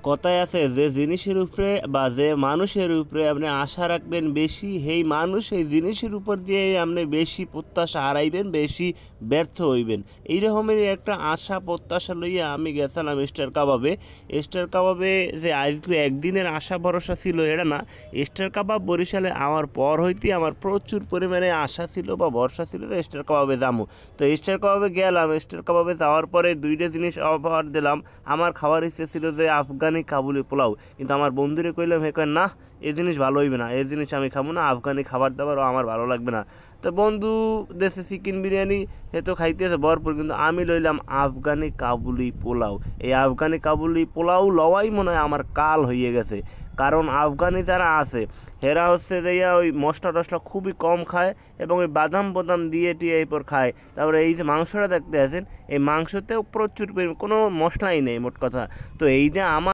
কথায় আছে যে জিনিসের উপরে বা যে মানুষের উপরে আপনি আশা রাখবেন বেশি, সেই মানুষ এই জিনিসের উপর দিয়ে আপনি বেশি প্রত্যাশা হারাইবেন, বেশি ব্যর্থ হইবেন। এইরকমেরই একটা আশা প্রত্যাশা লইয়া আমি গেছিলাম স্টার কাবাবে। স্টার কাবাবে যে আজকে একদিনের আশা ভরসা ছিল এটা না, স্টার কাবাব বরিশালে আমার পর হইতে আমার প্রচুর পরিমাণে আশা ছিল বা ভরসা ছিল যে স্টার কাবাবে যাবো। তো স্টার কাবাবে গেলাম, স্টার কাবাবে যাওয়ার পরে দুইটা জিনিস অফার দিলাম। আমার খাওয়ার ইচ্ছে ছিল যে আফগানি কাবুলি পোলাও, কিন্তু আমার বন্ধুরে কইলাম, হে কয় না এই জিনিস ভালো হইবে না, এই জিনিস আমি খাবো না, আফগানি খাবার দাবারও আমার ভালো লাগবে না। তো বন্ধু দেশে চিকেন বিরিয়ানি হে তো খাইতেছে ভরপুর, কিন্তু আমি লইলাম আফগানি কাবুলি পোলাও। এই আফগানি কাবুলি পোলাও লওয়াই মনে হয় আমার কাল হয়ে গেছে। কারণ আফগানি যারা আছে হেরা হচ্ছে যে ওই মশলা টশলা খুবই কম খায় এবং ওই বাদাম বাদাম দিয়ে টিয়ে এরপর খায়। তারপরে এই যে মাংসটা দেখতে আছেন, এই মাংসতেও প্রচুর পরিমাণ কোনো মশলাই নেই মোট কথা। তো এইটা আমার